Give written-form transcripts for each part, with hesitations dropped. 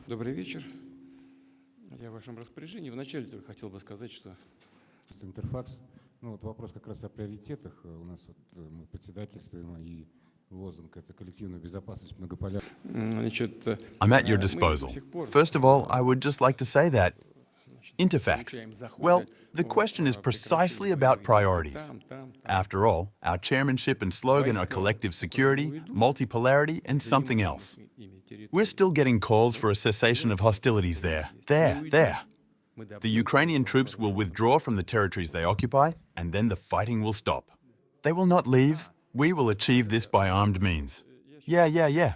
Добрый вечер. Я в вашем распоряжении. Вначале только хотел бы сказать, что... Интерфакс. Ну вот вопрос как раз о приоритетах. У нас вот мы председательствуем, и лозунг — это коллективная безопасность многополярная. I'm at your disposal. First of all, I would just like to say that Interfax. Well, the question is precisely about priorities. After all, our chairmanship and slogan are collective security, multipolarity, and something else. We're still getting calls for a cessation of hostilities there. There. The Ukrainian troops will withdraw from the territories they occupy, and then the fighting will stop. They will not leave. We will achieve this by armed means. Yeah.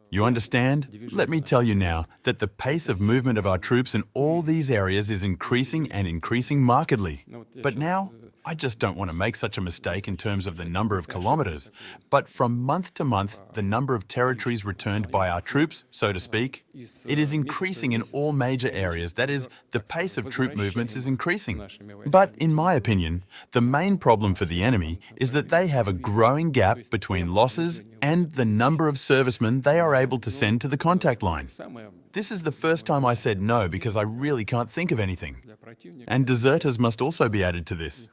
You understand? Let me tell you now that the pace of movement of our troops in all these areas is increasing and increasing markedly. But now, I just don't want to make such a mistake in terms of the number of kilometers. But from month to month, the number of territories returned by our troops, so to speak, it is increasing in all major areas. That is, the pace of troop movements is increasing. But in my opinion, the main problem for the enemy is that they have a growing gap between losses and the number of servicemen they are able to send to the contact line. This is the first time I said no because I really can't think of anything. And deserters must also be added to this.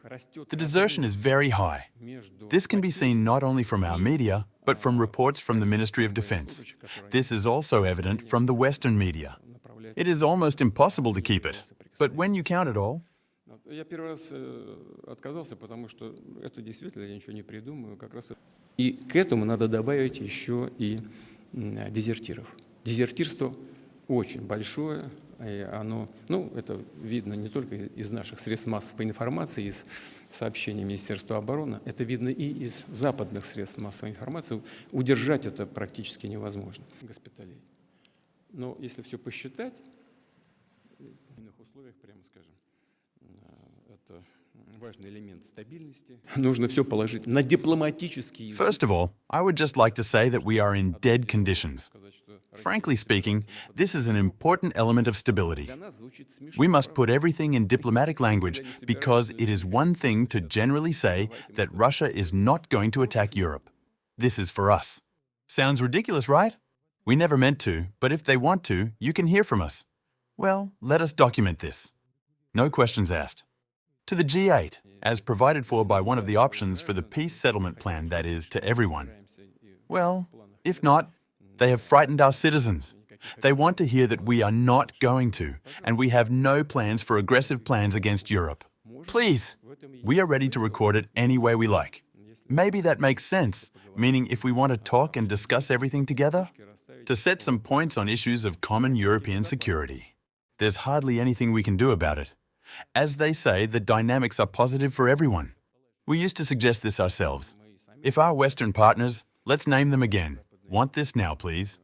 The desertion is very high. This can be seen not only from our media, but from reports from the Ministry of Defense. This is also evident from the Western media. It is almost impossible to keep it. But when you count it all, Я первый раз отказался, потому что это действительно я ничего не придумаю, как раз. И к этому надо добавить еще и дезертиров. Дезертирство очень большое, и оно, это видно не только из наших средств массовой информации, из сообщений Министерства обороны, это видно и из западных средств массовой информации. Удержать это практически невозможно. Госпиталей. Но если все посчитать, в иных условиях, прямо скажем, это важный элемент стабильности. Нужно все положить на дипломатические. First of all, I would just like to say that we are in dead conditions. Frankly speaking, this is an important element of stability. We must put everything in diplomatic language because it is one thing to generally say that Russia is not going to attack Europe. This is for us. Sounds ridiculous, right? We never meant to, but if they want to, you can hear from us. Well, let us document this. No questions asked. To the G8, as provided for by one of the options for the peace settlement plan, that is, to everyone. Well, if not, they have frightened our citizens. They want to hear that we are not going to, and we have no plans for aggressive plans against Europe. Please, we are ready to record it any way we like. Maybe that makes sense, meaning if we want to talk and discuss everything together, to set some points on issues of common European security. There's hardly anything we can do about it. As they say, the dynamics are positive for everyone. We used to suggest this ourselves. If our Western partners, let's name them again, want this now, please.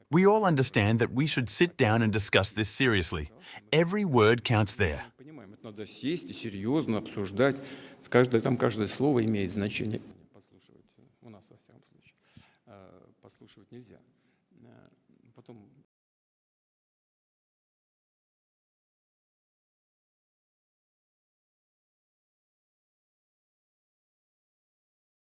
We all understand that we should sit down and discuss this seriously. Every word counts there. Надо сесть и серьезно обсуждать. Каждое слово имеет значение. Послушивать у нас, во всяком случае, послушивать нельзя. Потом